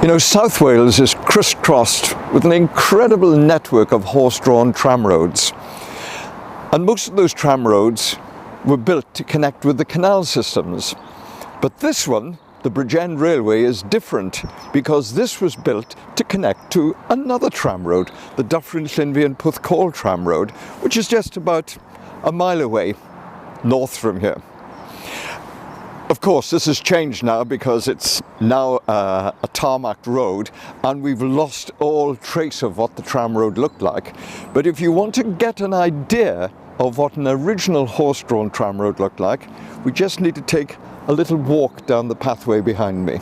You know, South Wales is crisscrossed with an incredible network of horse-drawn tramroads. And most of those tramroads were built to connect with the canal systems. But this one, the Bridgend Railway, is different because this was built to connect to another tramroad, the Dyffryn Llynfi and Porthcawl tramroad, which is just about a mile away north from here. Of course, this has changed now because it's now a tarmac road and we've lost all trace of what the tramroad looked like. But if you want to get an idea of what an original horse-drawn tramroad looked like, we just need to take a little walk down the pathway behind me.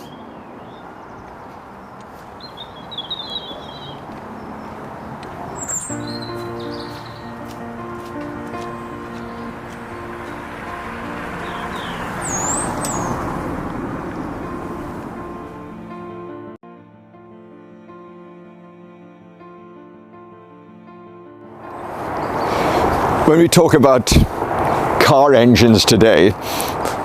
When we talk about car engines today,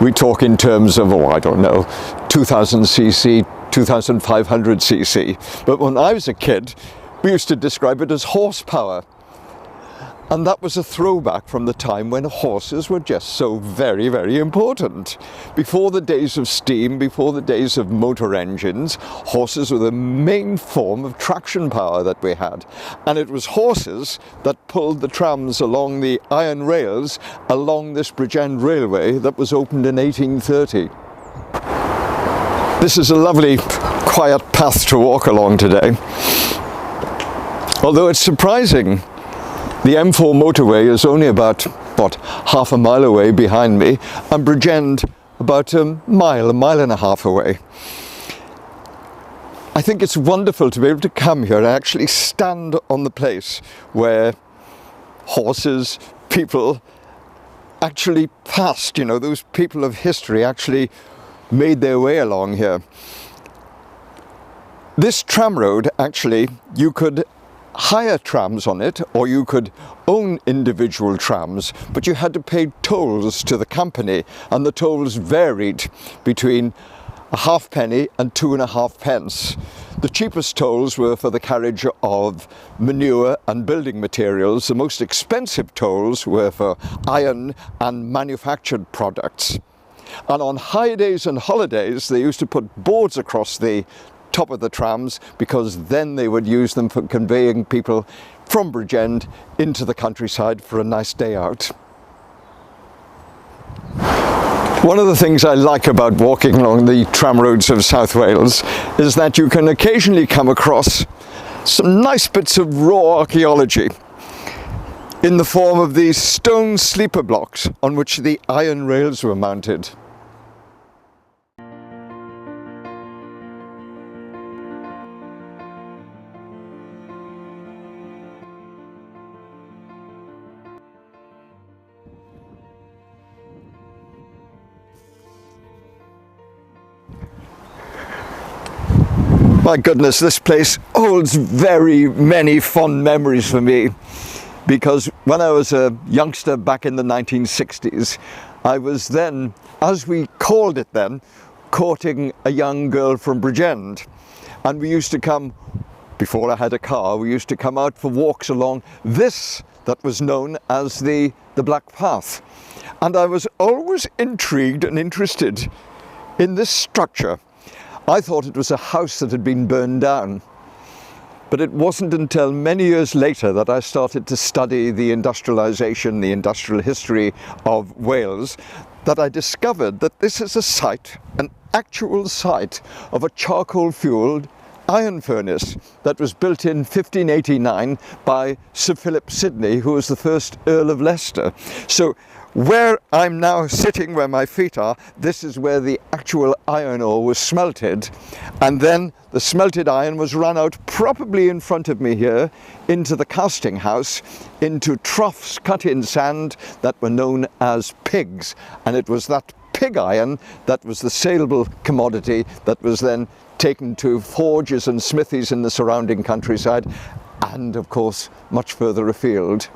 we talk in terms of, I don't know, 2000cc, 2500cc. But when I was a kid, we used to describe it as horsepower. And that was a throwback from the time when horses were just so very, very important. Before the days of steam, before the days of motor engines, horses were the main form of traction power that we had. And it was horses that pulled the trams along the iron rails along this Bridgend Railway that was opened in 1830. This is a lovely, quiet path to walk along today. Although it's surprising, the M4 motorway is only about, half a mile away behind me, and Bridgend about a mile and a half away. I think it's wonderful to be able to come here and actually stand on the place where horses, people actually passed, you know, those people of history actually made their way along here. This tramroad, actually, you could hire trams on it, or you could own individual trams, but you had to pay tolls to the company, and the tolls varied between a halfpenny and 2.5 pence. The cheapest tolls were for the carriage of manure and building materials. The most expensive tolls were for iron and manufactured products. And on high days and holidays, they used to put boards across the top of the trams, because then they would use them for conveying people from Bridgend into the countryside for a nice day out. One of the things I like about walking along the tramroads of South Wales is that you can occasionally come across some nice bits of raw archaeology in the form of these stone sleeper blocks on which the iron rails were mounted. My goodness, this place holds very many fond memories for me, because when I was a youngster back in the 1960s, I was then, as we called it then, courting a young girl from Bridgend. And we used to come, before I had a car, we used to come out for walks along this that was known as the Black Path. And I was always intrigued and interested in this structure. I thought it was a house that had been burned down, but it wasn't until many years later that I started to study the industrialisation, the industrial history of Wales, that I discovered that this is a site, an actual site of a charcoal-fuelled iron furnace that was built in 1589 by Sir Philip Sidney, who was the first Earl of Leicester. So where I'm now sitting, where my feet are, this is where the actual iron ore was smelted, and then the smelted iron was run out, probably in front of me here, into the casting house, into troughs cut in sand that were known as pigs, and it was that pig iron that was the saleable commodity that was then taken to forges and smithies in the surrounding countryside, and of course much further afield.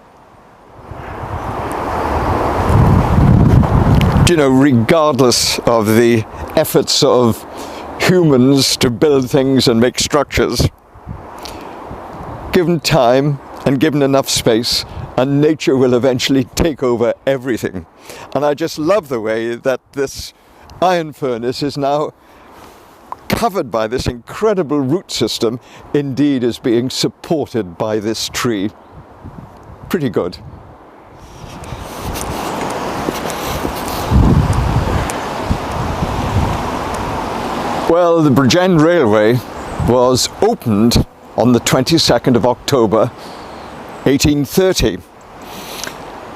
You know, regardless of the efforts of humans to build things and make structures. Given time and given enough space, and nature will eventually take over everything. And I just love the way that this iron furnace is now covered by this incredible root system, indeed is being supported by this tree. Pretty good. Well, the Bridgend Railway was opened on the 22nd of October 1830.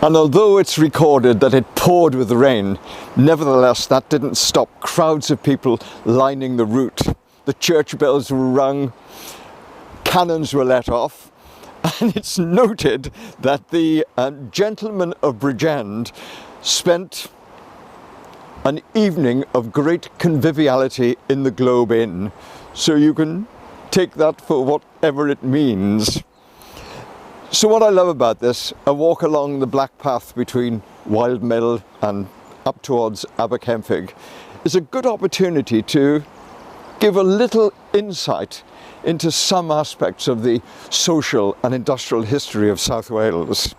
And although it's recorded that it poured with rain, nevertheless that didn't stop crowds of people lining the route. The church bells were rung, cannons were let off, and it's noted that the gentlemen of Bridgend spent an evening of great conviviality in the Globe Inn. So you can take that for whatever it means. So what I love about this, a walk along the Black Path between Wildmill and up towards Aberkenfig, is a good opportunity to give a little insight into some aspects of the social and industrial history of South Wales.